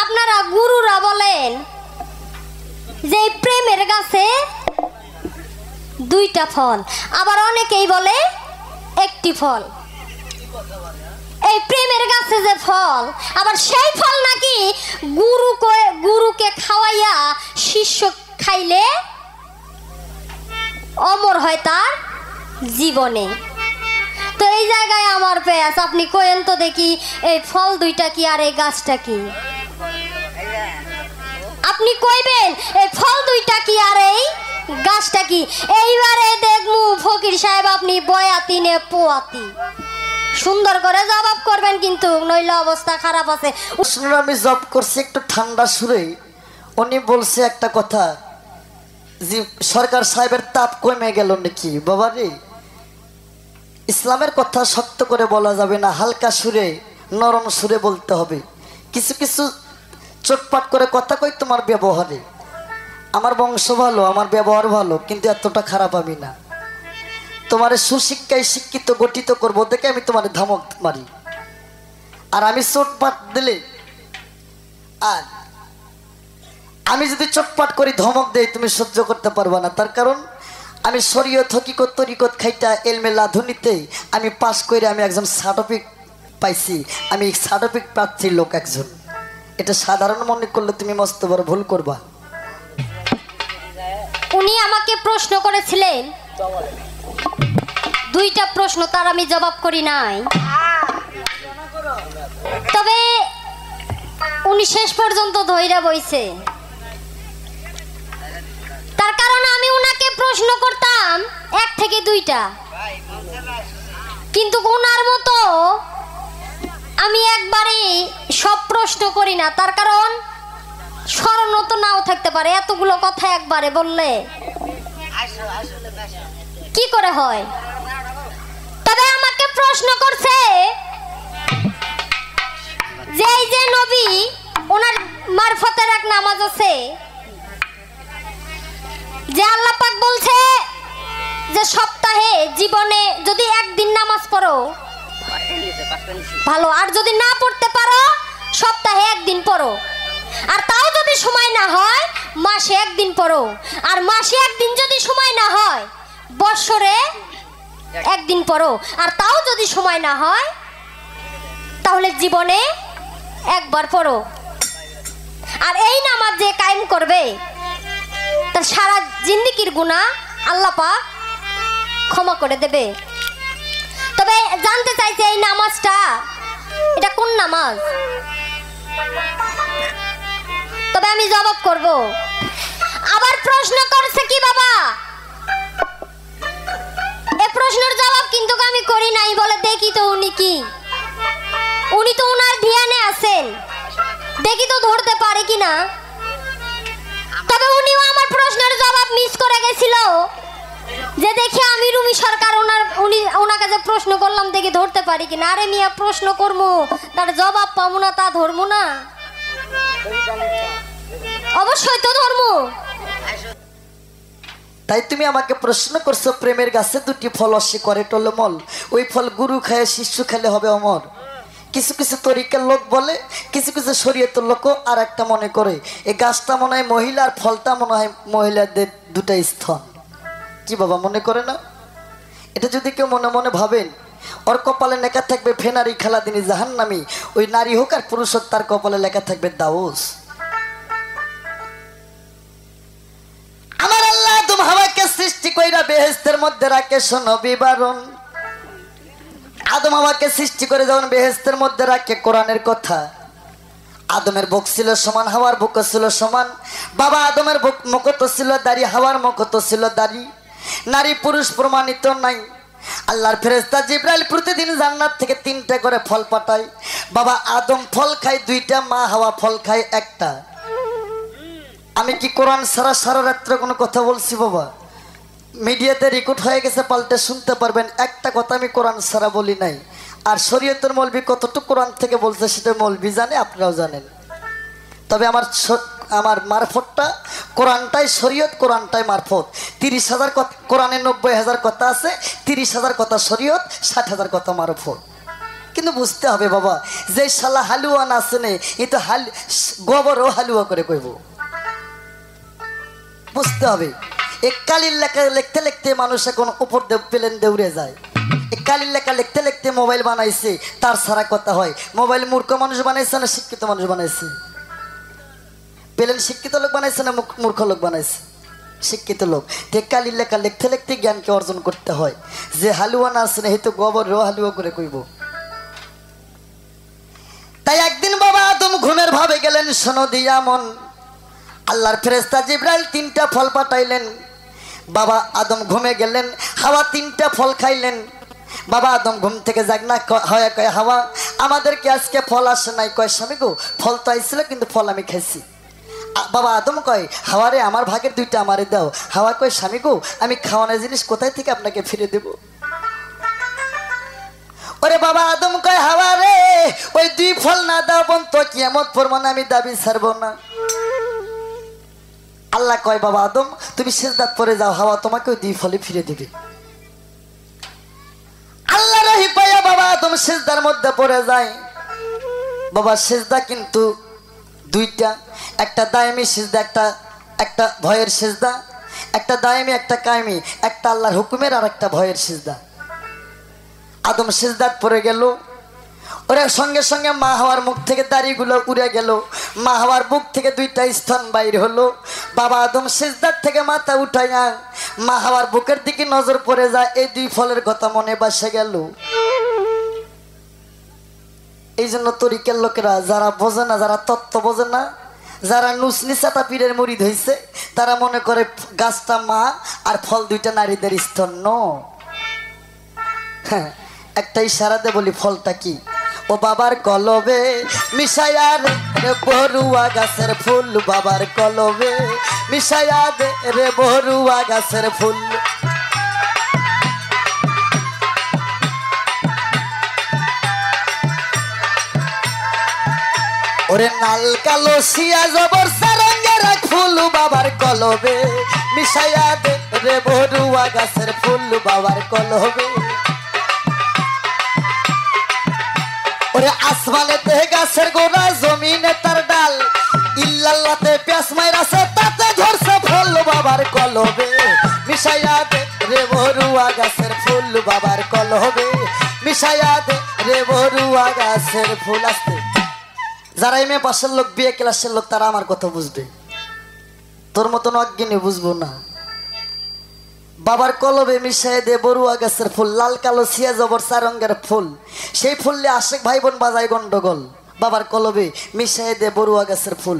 আপনারা গুরুরা বলেন যে প্রেমের গাছে দুইটা ফল, আবার অনেকেই বলে একটি ফল। এই প্রেমের গাছে যে ফল, আবার সেই ফল নাকি গুরুকে খাওয়াইয়া শিষ্য খাইলে অমর হয় তার জীবনে। তো এই জায়গায় আমার পেঁয়াজ, আপনি কয়েন তো দেখি এই ফল দুইটা কি আর এই গাছটা কি? আপনি কইবেন এই ফল দুইটা কি আর এই গাছটা কি? এইবারে দেখমু ফকির সাহেব আপনি বয়াতি নে পোয়াতি, সুন্দর করে জবাব করবেন কিন্তু, নইলে অবস্থা খারাপ আছে। আমি জব করছি একটু ঠান্ডা সুরে। উনি বলছে একটা কথা যে সরকার সাহেবের তাপ কমে গেল নাকি। বাবা রে, ইসলামের কথা শক্ত করে বলা যাবে না, হালকা সুরে নরম সুরে বলতে হবে। কিছু কিছু চটপাট করে কথা কই তোমার ব্যবহারে। আমার বংশ ভালো, আমার ব্যবহার ভালো, কিন্তু এতটা খারাপ আমি না। তোমার সুশিক্ষায় শিক্ষিত গঠিত করবো দেখে আমি তোমার ধমক মারি, আর আমি চটপাট দিলে, আর আমি যদি চটপাট করি ধমক দেই তুমি সহ্য করতে পারবা না। তার কারণ আমি শরীয়ত হকিকত তরিকত খাইটা এলমে লাধুনিতে আমি পাশ করে আমি একজন সার্টিফিকেট পাইছি। আমি সার্টিফিকেট পাচ্ছি লোক একজন। এটা সাধারণ মনে করলে তুমি মস্ত বড় ভুল করবা। উনি আমাকে প্রশ্ন করেছিলেন, দুইটা প্রশ্ন, তার আমি জবাব করি নাই। তবে উনি শেষ পর্যন্ত ধৈর্য বইছে। তার কারণ আমি উনাকে প্রশ্ন করতাম এক থেকে দুইটা, কিন্তু উনার মতো আমি একবারে সব প্রশ্ন করি না। তার কারণ স্মরণ তো নাও থাকতে পারে, এতগুলো কথা একবারে বললে কি করে হয়। তবে আমাকে প্রশ্ন করছে যে এই যে নবী, ওনার মারফতের এক নামাজ আছে যে আল্লাহ পাক বলছে যে সপ্তাহে জীবনে যদি একদিন নামাজ পড়ো ভালো, আর যদি না পড়তে পারো সপ্তাহে একদিন পড়ো, আর তাও যদি সময় না হয় মাসে একদিন পড়ো, আর মাসে একদিন যদি সময় না হয় বছরে একদিন পড়ো, আর তাও যদি সময় না হয় তাহলে জীবনে একবার পড়ো। আর এই নামাজ যে কায়েম করবে তার সারা জিন্দেগির গুনাহ আল্লাহ পাক ক্ষমা করে দেবে। তবে জানতে চাইছে এই নামাজটা এটা কোন নামাজ? তবে আমি জবাব করব। আবার প্রশ্ন করছে কি বাবা, এই প্রশ্নের জবাব কিন্তু আমি করি নাই, বলে দেখি তো উনি কি, উনি তো উনার ধ্যানে আছেন, দেখি তো ধরতে পারে কিনা। তবে উনিও আমার প্রশ্নের জবাব মিস করে গেছিল, যে দেখি আমি রুমি সরকার ওনাকে যে প্রশ্ন করলাম দেখি ধরতে পারি কিনা। আরে মিয়া, প্রশ্ন করবো তার জবাব পাবো না তা ধরবো না? অবশ্যই তো ধরবো। তাই তুমি আমাকে প্রশ্ন করছো প্রেমের গাছে দুটি ফল অস্বীকার করে টলমল, ওই ফল গুরু খায় শিষ্য খেলে হবে অমর। কিছু কিছু তরিকার লোক বলে, কিছু কিছু শরীয়তের লোকও আর একটা মনে করে এই গাছটা মনে হয় মহিলার, ফলটা মনে হয় মহিলাদের দুটাই স্তন। কি বাবা মনে করে না? এটা যদি কেউ মনে মনে ভাবেন, ওর কপালে লেখা থাকবে ফেনারি খেলা দিনী জাহান্নামী, ওই নারী হোক আর পুরুষ হোক তার কপালে লেখা থাকবে দাউস। আমার আল্লাহ আদম হাওয়াকে সৃষ্টি কইরা বেহেশতের মধ্যে রাখে, শোনো বিবরণ। আদম হাওয়াকে সৃষ্টি করে যখন বেহেশতের মধ্যে রাখে, কোরআনের কথা, আদমের বুক ছিল সমান, হাওয়ার বুক ছিল সমান। বাবা আদমের মুখ তো ছিল দাড়ি, হাওয়ার মুখ তো ছিল দাড়ি। নারী পুরুষ প্রমাণিত নাই। আল্লাহর ফেরেশতা জিবরাইল প্রতিদিন জান্নাত থেকে 3টা করে ফল পাঠায়। বাবা আদম ফল খায় 2টা, মা হাওয়া ফল খায় 1টা। আমি কি কোরআন সারা সারা রাত্রে কোনো কথা বলছি বাবা? মিডিয়াতে রেকর্ড হয়ে গেছে, পাল্টে শুনতে পারবেন। একটা কথা আমি কোরআন সারা বলি নাই। আর শরীয়তের মৌলবি কতটুকু কোরআন থেকে বলছে সেটা মৌলবি জানে, আপনারাও জানেন। তবে আমার মারফতটা কোরআনটাই শরীয়ত, কোরআনটাই মারফত। 30,000 কথা কোরআনে, 90,000 কথা আছে, 30,000 কথা শরীয়ত, 60,000 কথা মারফত। কিন্তু বুঝতে হবে বাবা, যে শালা হালুয়া না আসেনে এ তো গোবরও হালুয়া করে কইব। বুঝতে হবে এক কালির লেখা লিখতে লিখতে মানুষ এখন উপর প্লেন দৌড়ে যায়। এই কালির লেখা লিখতে লিখতে মোবাইল বানাইছে, তার সারা কথা হয়। মোবাইল মূর্খ মানুষ বানাইছে না শিক্ষিত মানুষ বানাইছে? প্লেন শিক্ষিত লোক বানাইছে না মূর্খ লোক বানাইছে? শিক্ষিত লোক। তে কালির লেখা লিখতে লিখতে জ্ঞানকে অর্জন করতে হয়। যে হালুয়া না আছে না হয়তো গোবরও হালুয়া করে কইব। তাই একদিন বাবা আদম ঘুমের ভাবে গেলেন, শোনো দিয়া মন, আল্লাহর ফেরেশতা জিবরাইল 3টা ফল পাঠাইলেন। বাবা আদম ঘুমে গেলেন, হাওয়া 3টা ফল খাইলেন। বাবা আদম ঘুম থেকে জাগ না হয়, কয় হাওয়া আমাদেরকে আজকে ফল আসে নাই। কয় স্বামী গো, ফল তো আইছিল কিন্তু ফল আমি খাইছি। বাবা আদম কয় হাওয়ারে আমার ভাগের 2টা আমারে দাও। হাওয়া কয় স্বামী গো, আমি খাওয়ানোর জিনিস কোথায় থেকে আপনাকে ফিরে দেব? ওরে বাবা আদম কয় হাওয়া রে, ওই 2 ফল না দাও বন্ত কিয়ামত পরমান আমি দাবি ছাড়ব না। আল্লাহ কয় বাবা আদম তুমি সিজদাত পড়ে যাও, হাওয়া তোমাকে ওই 2 ফলই ফিরে দেবে। আল্লাহ রহি পায়া বাবা আদম সিজদার মধ্যে পড়ে যায়। বাবা সিজদা কিন্তু 2টা, একটা দায়মি সিজদা, একটা ভয়ের সিজদা, একটা দায়মি একটা কায়েমি, একটা আল্লাহর হুকুমের আর একটা ভয়ের সিজদা। আদম সিজদাত পড়ে গেল। ওরা সঙ্গে সঙ্গে মা হাওয়ার মুখ থেকে দাড়িগুলো উড়ে গেল, মা হাওয়ার বুক থেকে 2টা স্তন বাইর হলো। বাবা আদম সিজদাত থেকে মাথা উঠাইয়া মা হাওয়ার বুকের দিকে নজর পড়ে যায়, এই 2 ফলের কথা মনে বাসে গেল। এই জন্য তরিকের লোকেরা যারা বোঝে না, যারা তত্ত্ব বোঝে না, যারা নুসনি চাটা পীরের মুরিদ হয়েছে, তারা মনে করে গাছটা মা আর ফল 2টা নারীদের স্তন। হ্যাঁ, একটা ইশারা দে বলি ফলটা কি? ও বাবার কলবে মিশায়া রে বরুয়া গাছের ফুল, বাবার কলবে মিশায়া দে রে বরুয়া গাছের ফুল। ওরে নাল কালো সিয়া জবর সারঙ্গের ফুল, বাবার কলবে মিশায়া দে রে বরুয়া গাছের ফুল, বাবার কলবে। ওরে আসমানেতে গাছের গোড়া, জমিনে তার ডাল, ইল্লাল্লাহতে পেঁয়াজ মাইরাছে তাতে ধরছে ফল, বাবার কলবে মিশায়া দে রে বরুয়া গাছের ফুল, বাবার কলবে মিশায়া দে রে বরুয়া গাছের ফুল। আসতে যারা এম এ পাশের লোক, বিয়ে ক্লাসের লোক, তারা আমার কথা বুঝবে, তোর মতন অজ্ঞানী বুঝবো না। বাবার কলবে মিশাই দে বরুয়া গাছের ফুল, লাল কালো সিয়া জবর 4 রঙের ফুল, সেই ফুললে আশেক ভাই বোন বাজায় গন্ডগোল। বাবার কলবে মিশাই দে বরুয়া গাছের ফুল।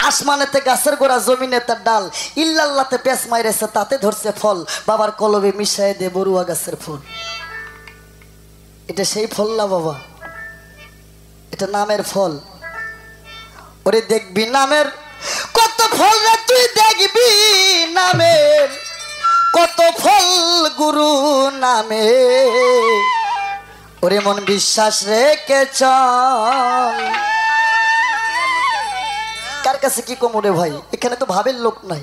আসমানেতে গাছের গোড়া, জমিনে তার ডাল, ইল্লাল্লাহতে পেঁচ মাইরেছে তাতে ধরছে ফল, বাবার কলবে মিশাই দে বরুয়া গাছের ফুল। এটা সেই ফল না বাবা, এটা নামের ফল। ওরে দেখবি নামের কত ফল রে, তুই দেখবি নামের কত ফল গুরু নামে। ওরে মন বিশ্বাস রেখে চল। কার কাছে কি কম রে ভাই? এখানে তো ভাবের লোক নাই,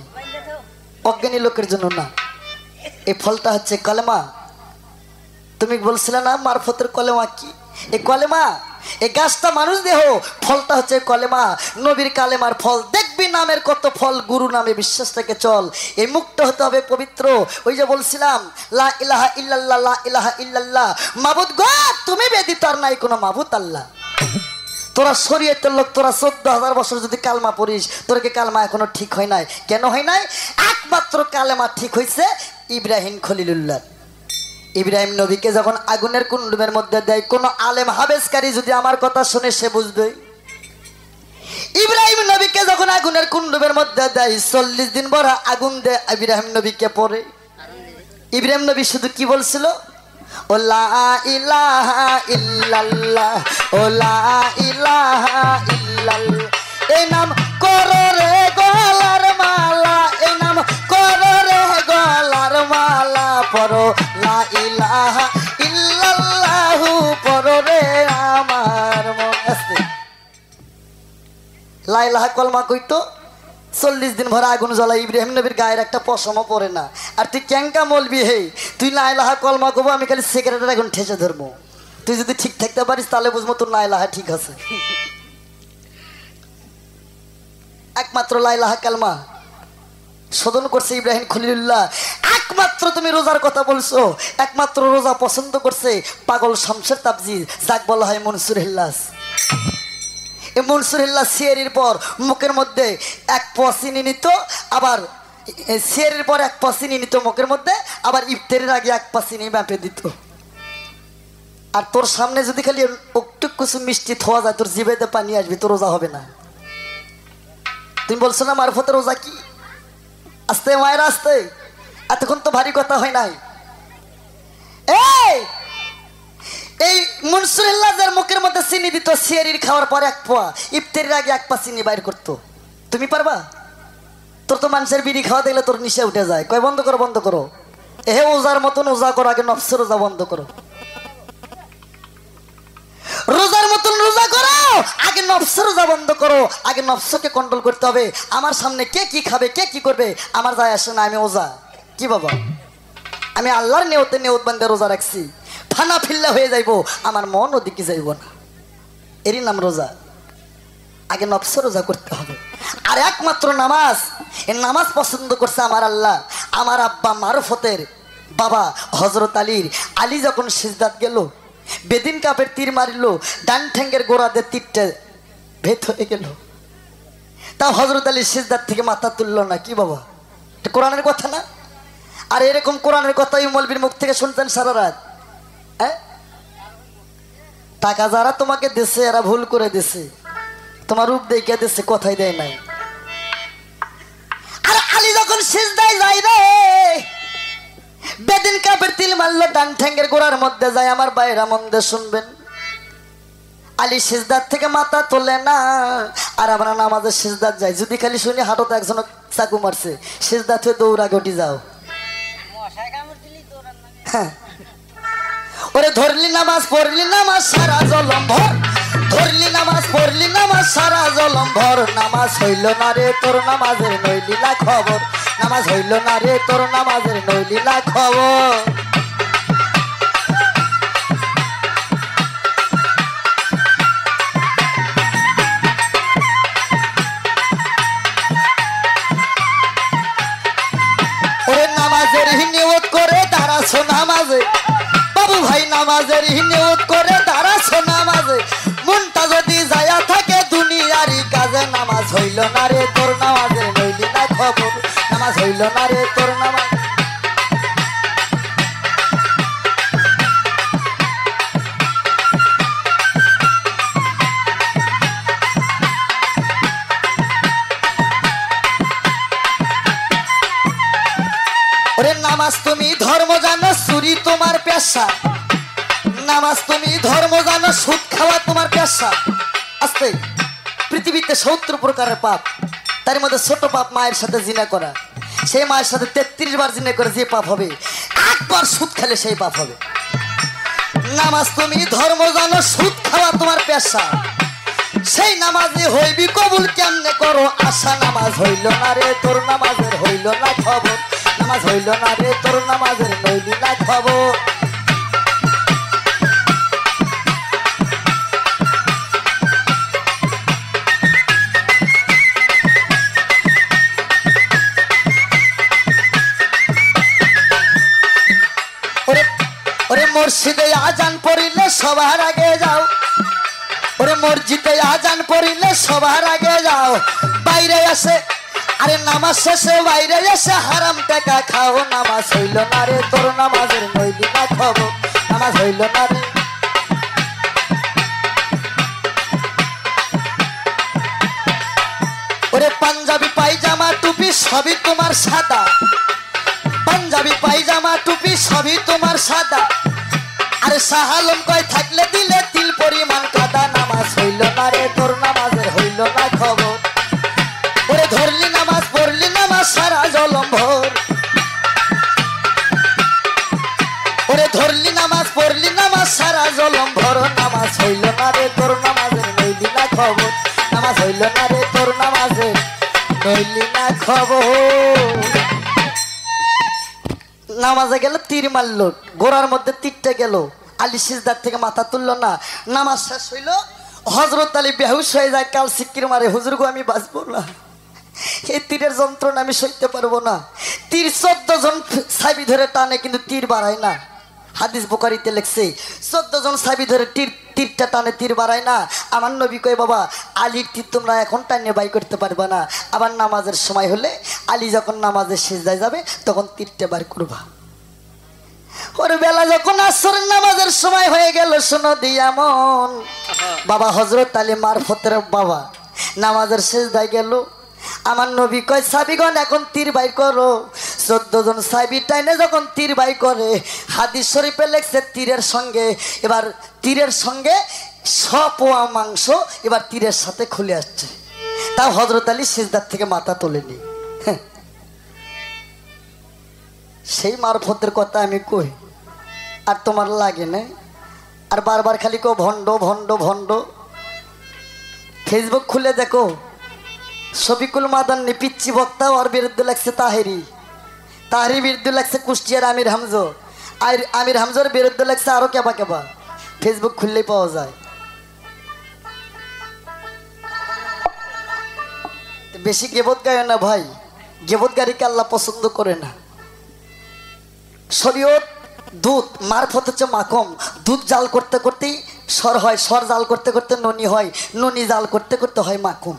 অজ্ঞানী লোকের জন্য না। এই ফলটা হচ্ছে কলেমা। তুমি বলছিলে না মারফতের কলেমা কি? এই কলেমা, এই গাছটা মানুষ দেহ, ফলটা হচ্ছে কলেমা, নবীর কালেমার ফল। দেখবি নামের কত ফল, গুরু নামে বিশ্বাস থেকে চল। এই মুখটা হতে হবে পবিত্র। ওই যে বলছিলাম লা ইলাহা ইল্লাল্লাহ, লা ইলাহা ইল্লাল্লাহ, মাবুদ গো তুমি ব্যতীত আর নাই কোনো মাবুদ আল্লাহ। তোরা শরীয়তের লোক, তোরা 14,000 বছর যদি কালমা পড়িস, তোর কি কালমা এখনো ঠিক হয় নাই? কেন হয় নাই? একমাত্র কালেমা ঠিক হয়েছে ইব্রাহিম খলিলুল্লাহ। ইব্রাহিম নবীকে যখন আগুনের কুণ্ডুমের মধ্যে দেয়, কোন আলেম হাবেসকারী যদি আমার কথা শুনে সে বুঝবে। ইব্রাহিম নবীকে যখন আগুনের কুণ্ডুমের মধ্যে দেয়, 40 দিন ভরা আগুন দেয় ইব্রাহিম নবীকে পরে। ইব্রাহিম নবী শুধু কি বলছিল? ও লা ইলাহা ইল্লাল্লাহ, ও লা ইলাহা ইল্লাল্লাহ। এই নাম করো রে গলার মালা, এই নাম করো রে গলার মালা, পড়ো লা ইলাহা ইল্লাল্লাহু, পড়ো রে আমার মন। আসতে লা ইলাহা কলমা কইতো 40 দিন ভরা আগুন জ্বলাই, ইব্রাহিম নবীর গায়ের একটা পশমও পড়ে না। আর তুই ক্যাঙ্কা বলবি হে তুই লা ইলাহা কলমা কব, আমি খালি সিগারেটের আগুন ঠেসে ধরবো। তুই যদি ঠিক থাকতে পারিস তাহলে বুঝবো তোর লা ইলাহা ঠিক আছে। একমাত্র লা ইলাহা কালমা শোধন করছে ইব্রাহিম খলিলুল্লাহ। একমাত্র তুমি রোজার কথা বলছো, একমাত্র রোজা পছন্দ করছে পাগল শামসের তাবজিজ, যাক বলা হয় মনসুর হিল্লাস। এই মনসুর হিল্লাস সিয়ারির পর মুখের মধ্যে এক পোয়া চিনি নিত, আবার সিয়ারির পর এক পা চিনি নিত মুখের মধ্যে, আবার ইফতারের আগে এক পা চিনি ব্যাপে দিত। আর তোর সামনে যদি খালি একটু কিছু মিষ্টি থোয়া যায়, তোর জিভেতে পানি আসবে, তোর রোজা হবে না। তুমি বলছো না মারফতের রোজা কি? আস্তে মায়ের আস্তে, এতক্ষণ তো ভারী কথা হয় নাই। এই মনসুরুল্লাহর মুখের মধ্যে চিনি দিত, সিয়ারির খাওয়ার পর এক পোয়া, ইফতারের আগে এক পা চিনি বাইর করতো। তুমি পারবা? তোর তো মানুষের বিড়ি খাওয়া দেখলে তোর নিশে উঠে যায়। কয় বন্ধ করো, বন্ধ করো। এহে ওজার মতন ওজা করো, আগে নফসের রোজা বন্ধ করো। রোজার মতন রোজা করো, আগে নফসের রোজা বন্ধ করো। আগে নফসকে কন্ট্রোল করতে হবে। আমার সামনে কে কি খাবে, কে কি করবে আমার যায় আসে না। আমি ওজা কি বাবা, আমি আল্লাহর নিয়তে নিয়ত বান্ধে রোজা রাখছি। ফানা ফিল্লা হয়ে যাইব, আমার মন ওদিকে যাইব না, এরই নাম রোজা। আগে নফসের রোজা করতে হবে। আর একমাত্র নামাজ, এই নামাজ পছন্দ করছে আমার আল্লাহ। আমার আব্বা মারুফতের বাবা হজরত আলী যখন সিজদাত গেল, বেদিন কাপের তীর মারিল, ডান ঠ্যাঙ্গের গোড়াদের তীরটা ভেদ হয়ে গেল। তাও হজরত আলী সিজদাত থেকে মাথা তুললো না। কি বাবা, এটা কোরআনের কথা না? আর এরকম কোরআনের কথাই মৌলবীর মুখ থেকে শুনতেন সারা রাত। হ্যাঁ, টাকা যারা তোমাকে দিছে এরা ভুল করে দিছে, তোমার রূপ দেখে দিছে, কথাই দেয় নাই। আর আলী যখন সিজদায় যায় রে, বেদিন কাপের তিল মারলো, ডান ঠ্যাঙ্গের গোড়ার মধ্যে যায়। আমার বাইরা মন দিয়ে শুনবেন, আলী সিজদাত থেকে মাথা তোলে না। আর আমরা নামাজের সিজদাত যাই, যদি খালি শুনি হাঁটোতে একজন চাকু মারছে, সিজদাত হয়ে দৌড়া গটি যাও। হ্যাঁ, ওরে ধরলি নামাজ পড়লি নামাজ সারা জলম ভর, ধরলি নামাজ পড়লি নামাজ সারা জলম ভর। নামাজ হইল না রে তোর নামাজের নইলি না খবর, নামাজ হইল না রে তোর নামাজের নইলি না খবর। ওরে নামাজের নিয়ত করে দাঁড়াছো নামাজে, বাবু ভাই নামাজের নিয়ত করে দাঁড়াছো নামাজে। মনটা যদি যায়া থাকে দুনিয়ারি কাজে, নামাজ হইল না রে তোর নামাজের নইলি না খবর, নামাজ হইল না রে তোর নামাজ। ওরে নামাজ তুমি ধর্ম জানো, চুরি তোমার পেশা। নামাজ তুমি ধর্ম জানো, সুদ খাওয়া তোমার পেশা। আস্তে, পৃথিবীতে 70 প্রকারের পাপ, তার মধ্যে ছোট পাপ মায়ের সাথে জিনা করা। সেই মায়ের সাথে 33 বার জিনা করে যে পাপ হবে, একবার সুদ খেলে সেই পাপ হবে। নামাজ তুমি ধর্ম জানো, সুদ খাওয়া তোমার পেশা। সেই নামাজে হইবি কবুল কেমনে করো আশা। নামাজ হইল না রে তোর নামাজের হইল না খবর, নামাজ হইল না রে তোর নামাজের নইলি না খবর। ওরে মসজিদে আজান পড়িলে সবার আগে যাও, ওরে মসজিদে আজান পড়িলে সবার আগে যাও। বাইরে আসে আরে নামাজ শেষে বাইরে এসে হারাম টাকা খাও। নামাজ হইল না রে তোর নামাজের নইলি না খবর, নামাজ হইল না রে। ওরে পাঞ্জাবি পায়জামা টুপি সবই তোমার সাদা, পাঞ্জাবি পায়জামা টুপি সবই তোমার সাদা। আরে শাহালম কয় থাকলে দিলে তিল পরিমাণ কাদা। নামাজ হইল না রে তোর নামাজের হইল না খবর। ওরে ধরলি নামাজ পড়লি নামাজ সারা জলম ভর, ওরে ধরলি নামাজ পড়লি নামাজ সারা জলম ভর। নামাজ হইল না রে তোর নামাজের নইলি না খবর, নামাজ হইল না রে তোর নামাজের নইলি না খবর। নামাজে গেল তীর মারল, গোড়ার মধ্যে তীরটা গেল, আলী সিজদার থেকে মাথা তুললো না, নামাজ শেষ হইল, হযরত আলী বেহুশ হয়ে যায়, কাল সিক্কির মারে, হুজুর গো আমি বাঁচবো না, এই তীরের যন্ত্রণা আমি সইতে পারবো না। তীর 14 জন সাহাবী ধরে টানে কিন্তু তীর বাড়ায় না। হাদিস বুখারীতে লেখছে 14 জন সাহাবী ধরে তীরটা টানে, তীর বাড়ায় না। আমার নবী কয় বাবা আলীর তীর তোমরা এখন টানিয়ে বাই করতে পারবে না, আবার নামাজের সময় হলে আলী যখন নামাজের সিজদায় যাবে তখন তীরটা বার করবা। ওর বেলা যখন আসরের নামাজের সময় হয়ে গেল, শোনো দিয়ামন বাবা হযরত আলী মারফতের বাবা নামাজের সিজদায় গেল। আমার নবী কয় সাহাবীগণ এখন তীর বাই করো। 14 জন সাহাবী টাইনে যখন তীর বাই করে, হাদিস শরীফে লেখছে তীরের সঙ্গে পোয়া মাংস এবার তীরের সাথে খুলে আসছে। তাও হযরত আলী সিজদার থেকে মাথা তোলেনি। সেই মারফতের কথা আমি কই, আর তোমার লাগে না? আর বারবার খালি কো ভণ্ড ভণ্ড ভণ্ড। ফেসবুক খুলে দেখো, শফিকুল মাদান্নি পিচ্চি বক্তা, ওর বিরুদ্ধে লাগছে তাহিরি বিরুদ্ধে লাগছে কুষ্টিয়ার আমির হামজো, আর আমির হামজোর বিরুদ্ধে লাগছে আরো কেবা কেবা। ফেসবুক খুললেই পাওয়া যায়। বেশি গেবত গায় না ভাই, গেবত গাড়িকে আল্লাহ পছন্দ করে না। শরীয়ত দুধ, মারফত হচ্ছে মাখম। দুধ জাল করতে করতেই সর হয়, সর জাল করতে করতে ননি হয়, ননি জাল করতে করতে হয় মাখম।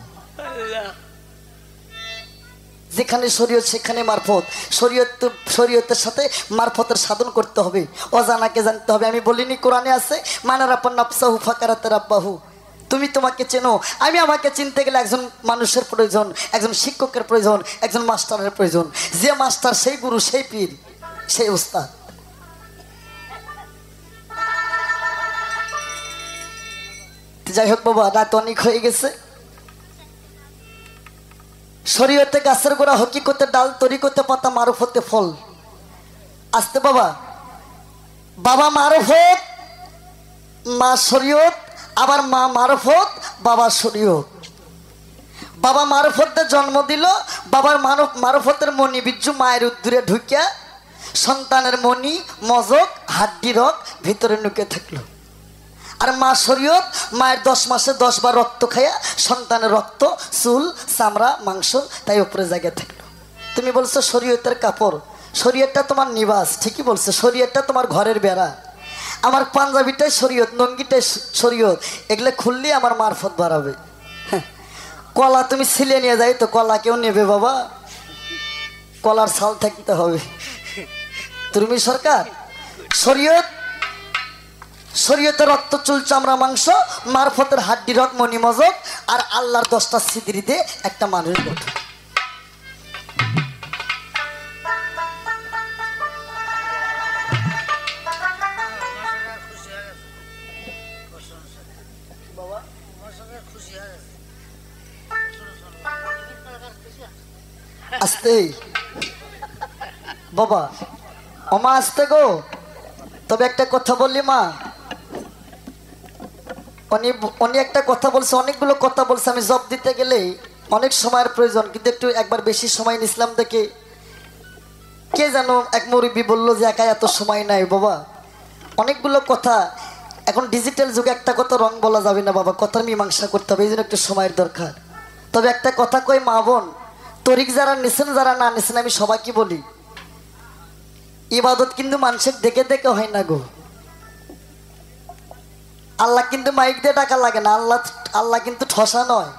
যেখানে শরীয়ত সেখানে মারফত। শরীয়তের সাথে মারফতের সাধন করতে হবে, অজানাকে জানতে হবে। আমি বলিনি কোরআনে আছে মানারাপ্পা নাফসাহু ফাকারাতে রাব্বাহু, তুমি তোমাকে চেনো, আমি আমাকে চিনতে গেলে একজন মানুষের প্রয়োজন, একজন শিক্ষকের প্রয়োজন, একজন মাস্টারের প্রয়োজন। যে মাস্টার সেই গুরু, সেই পীর, সেই উস্তাদ। যাই হোক বাবা, রাত অনেক হয়ে গেছে। শরীয়তে গাছের গোড়া, হকিকতে ডাল, তরিকতে পাতা, মারুফতে ফল। আসতে বাবা, বাবা মারুফত, মা শরীয়ত, আবার মা মারুফত, বাবা শরীয়ত। বাবা মারুফতে জন্ম দিল, বাবার মারুফতের মণি বিজ্জু মায়ের উদ্দুরে ঢুকিয়া সন্তানের মণি, মজক, হাড্ডি রক ভিতরে ঢুকে থাকলো। আর মা শরীয়ত মায়ের 10 মাসে 10 বার রক্ত খাইয়া সন্তানের রক্ত, চুল, চামড়া, মাংস তাই উপরে জায়গায় থাকলো। তুমি বলছো শরীয়তের কাপড়, শরীয়তটা তোমার নিবাস, ঠিকই বলছো। শরীয়তটা তোমার ঘরের বেড়া। আমার পাঞ্জাবিটাই শরীয়ত, নঙ্গিটাই শরীয়ত, এগুলো খুললে আমার মারফত বাড়াবে। কলা তুমি ছিলে নিয়ে যাই তো কলা কেউ নেবে বাবা? কলার ছাল থাকতে হবে। তুমি সরকার শরীয়তের রক্ত, চুল, চামড়া, মাংস, মারফতের হাড্ডি রক, মণি, মজক, আর আল্লাহর 10টা সিদরি দিয়ে একটা মানুষ গঠন। আসতে বাবা, ওমা আসতে গো। তবে একটা কথা বললি মা, উনি একটা কথা বলছে, অনেকগুলো কথা বলছে, আমি জব দিতে গেলে অনেক সময়ের প্রয়োজন, কিন্তু একটু একবার বেশি সময় নিছিলাম দেখে কে যেন এক মুরব্বী বললো যে একা এত সময় নাই বাবা। অনেকগুলো কথা, এখন ডিজিটাল যুগে একটা কথা রং বলা যাবে না বাবা, কথার মীমাংসা করতে হবে, এই জন্য একটু সময়ের দরকার। তবে একটা কথা কই মা বোন, তরিক যারা নিছেন যারা না নিছেন, আমি সবাইকে বলি ইবাদত কিন্তু মানুষের দেখে দেখে হয় না গো। আল্লাহ কিন্তু মাইক দিয়ে টাকা লাগে না, আল্লাহ কিন্তু ঠসা নয়,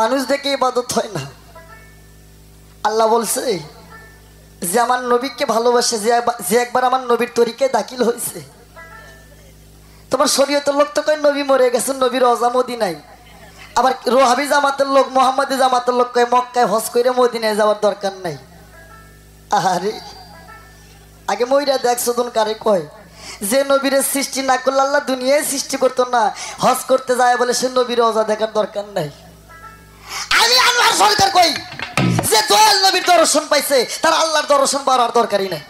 মানুষ দেখে ইবাদত হয় না। আল্লাহ বলছে যে আমার নবীকে ভালোবাসে, যে একবার আমার নবীর তরিকে দাখিল হয়েছে। তোমার শরীয়তের লোক তো কয় নবী মরে গেছেন, নবীর রওজা মদিনায়। আবার রোহাবি জামাতের লোক, মোহাম্মদী জামাতের লোক কয় মক্কায় হজ করে মদিনায় যাওয়ার দরকার নাই। আরে আগে মইরা দেখছো দুন কারে কয় যে নবীরে সৃষ্টি না করলে আল্লাহ দুনিয়ায় সৃষ্টি করতো না, হজ করতে যায় বলে সে নবীর রওজা দেখার দরকার নাই। আমি আনোয়ার সরকার কই যে দয়াল নবীর দর্শন পাইছে তার আল্লাহর দর্শন পাওয়ার দরকারই নাই।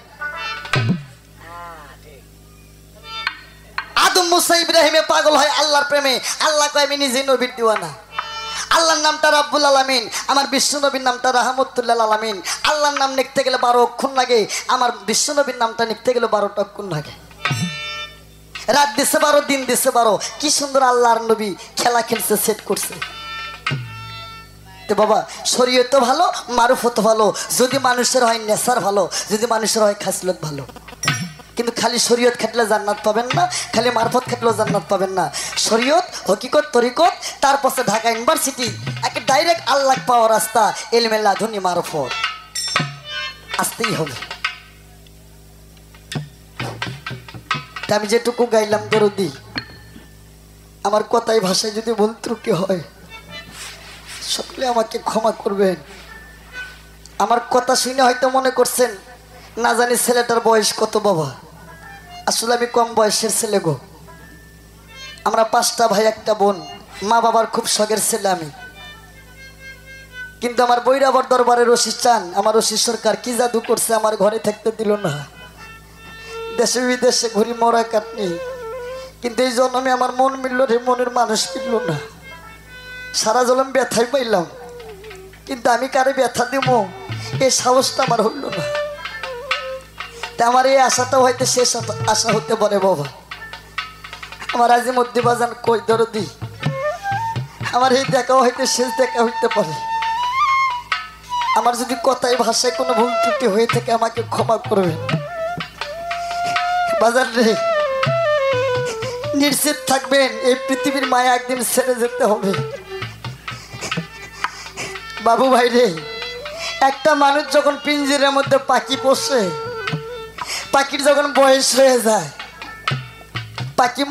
আদম মুসা ইব্রাহিমে পাগল হয় আল্লাহর প্রেমে, আল্লাহ কয় আমি নিজে নবীর দিওয়ানা। আল্লাহর নামটা রাব্বুল আলামিন, আমার বিশ্বনবীর নামটা রাহমাতুল্লাহ আলামিন। আল্লাহর নাম লিখতে গেলে 12 অক্ষর লাগে, আমার বিশ্বনবীর নামটা লিখতে গেলে 12টা অক্ষর লাগে। রাত দিছে 12, দিন দিছে 12। কি সুন্দর আল্লাহর নবী খেলা খেলছে, সেট করছে। তো বাবা, শরীয়ত ভালো, মারুফত ভালো, যদি মানুষের হয় নেশার ভালো, যদি মানুষের হয় খাসলত ভালো। কিন্তু খালি শরীয়ত খাটলে জান্নাত পাবেন না, খালি মারফত খাটলেও জান্নাত পাবেন না। শরীয়ত, হকিকত, তরিকত, তারপর ঢাকা ইউনিভার্সিটি, একে ডাইরেক্ট আল্লাহ পাওয়ার রাস্তা, ইলমে লাদুনি মারফত আসতেই হবে। তা আমি যেটুকু গাইলাম দরদি, আমার কথাই ভাষায় যদি ভুল ত্রুটি হয় সকলে আমাকে ক্ষমা করবেন। আমার কথা শুনে হয়তো মনে করছেন না জানি ছেলেটার বয়স কত। বাবা, আসলে আমি কম বয়সের ছেলে গো। আমরা 5টা ভাই, 1টা বোন, মা বাবার খুব শখের ছেলে আমি। কিন্তু আমার বৈরাবর দরবারে রশিদ চান, আমার রশিদ সরকার কি জাদু করছে, আমার ঘরে থাকতে দিল না। দেশে বিদেশে ঘুরি, মরা কাটনি, কিন্তু এই জন্মে আমার মন মিলল রে, মনের মানুষ মিলল না। সারা জলম ব্যথাই পাইলাম, কিন্তু আমি কারে ব্যথা দিব এই সাহসটা আমার হইল না। তা আমার এই আশাটা হয়তো শেষ আশা হতে পারে। বাবা, আমার আজিমুদ্দি বাজান কই দরদি, আমার এই দেখাও হয়তো শেষ দেখা হইতে পারে। আমার যদি কথায় ভাষায় কোনো ভুল ত্রুটি হয়ে থাকে আমাকে ক্ষমা করবে। বাজার রে, নিশ্চিত থাকবেন এই পৃথিবীর মায়া একদিন ছেড়ে যেতে হবে। বাবু ভাই রে, একটা মানুষ যখন পিঞ্জিরের মধ্যে পাখি পোষে, পাখির যখন বয়স হয়ে যায়, পাখি